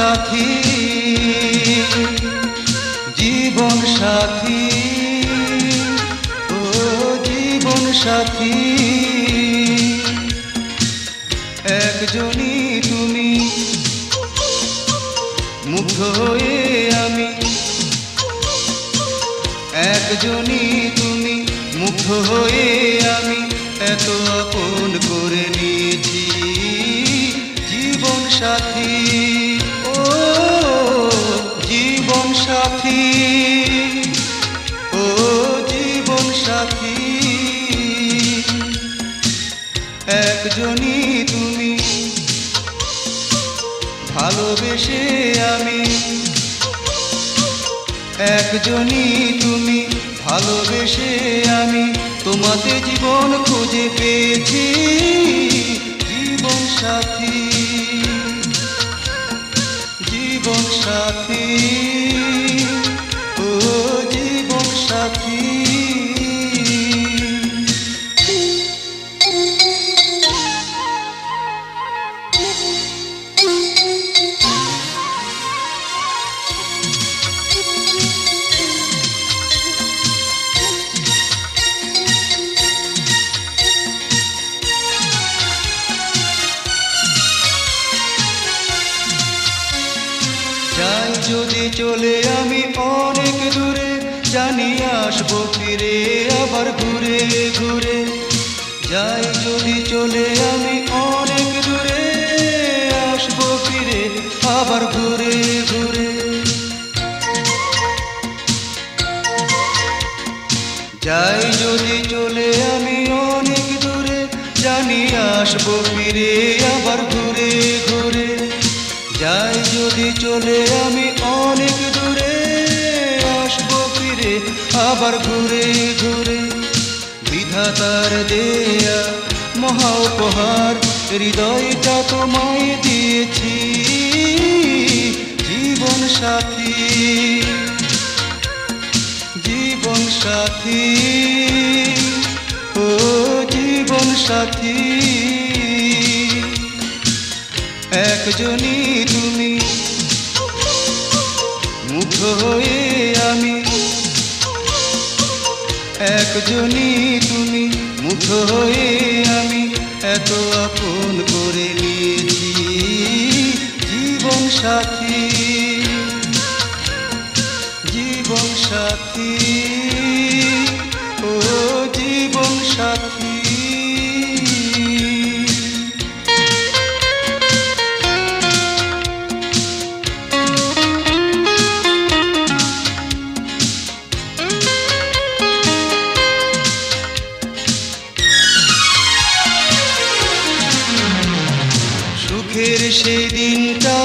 সাথী, জীবন সাথী, ও জীবন সাথী। একজনই তুমি, মুগ্ধ হয়ে আমি, একজনই তুমি, মুগ্ধ হয়ে আমি এত আপন করে নিয়েছি। জীবন সাথী, ও জীবন সাথী, ও জীবন সাথী। একজনই তুমি, ভালোবেসে আমি, একজনই তুমি, ভালোবেসে আমি তোমাতে জীবন খুঁজে পেয়েছি। জীবন সাথী, জীবন সাথী, ও জীবন সাথী। যাই যদি চলে আমি অনেক দূরে, জানি আসবো ফিরে আবার ঘুরে ঘুরে। যাই যদি চলে আমি অনেক দূরে, আসবো ফিরে আবার ঘুরে ঘুরে। যাই যদি চলে আমি অনেক দূরে, জানি আসবো ফিরে আবার ঘুরে ঘুরে। যাই যদি চলে আমি অনেক দূরে, আসবো ফিরে আবার ঘুরে ঘুরে। বিধাতার দেয়া মহা উপহার, হৃদয়টা তোমায় দিয়েছি। জীবন সাথী, জীবন সাথী, ও জীবন সাথী। একজনই তুমি, মুগ্ধ হয়ে আমি, একজনই তুমি, মুগ্ধ হয়ে আমি এত আপন করে নিয়েছি। জীবন সাথী, জীবন সাথী, ও জীবন সাথী। সুখের সেই দিনটা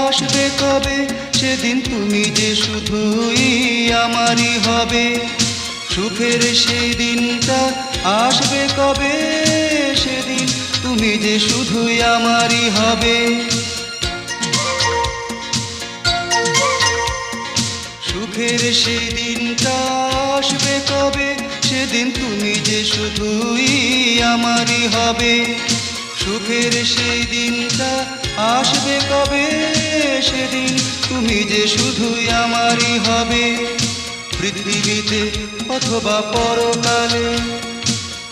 আসবে কবে, সেদিন তুমি যে শুধুই আমারই হবে। সুখের সেই দিনটা আসবে কবে, সেদিন তুমি যে শুধুই আমারই হবে। সুখের সেই দিনটা আসবে কবে, সেদিন তুমি যে শুধুই আমারই হবে। সুখের সেই দিনটা আসবে কবে, সেদিন তুমি যে শুধুই আমারই হবে। পৃথিবীতে অথবা পরকালে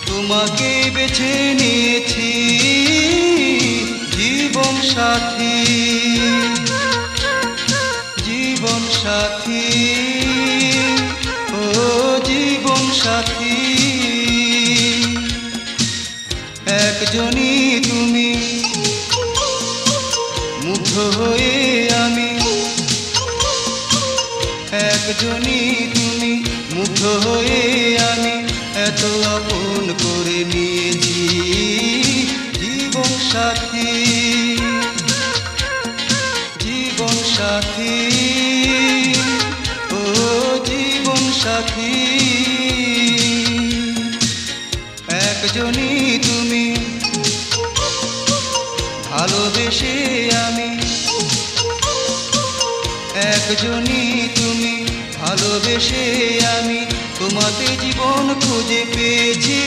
তোমাকে বেছে নিয়েছি। জীবন সাথী, জীবন সাথী, ও জীবন সাথী। একজনই তুমি, মুগ্ধ হয়ে আমি, একজনই তুমি, মুগ্ধ হয়ে আমি এত আপন করে নিয়েছি। জীবন সাথী, জীবন সাথী, ও জীবন সাথী। একজনই তুমি, ভালোবেসে আমি, একজনই তুমি, ভালোবেসে আমি তোমাতে জীবন খুঁজে পেয়েছি।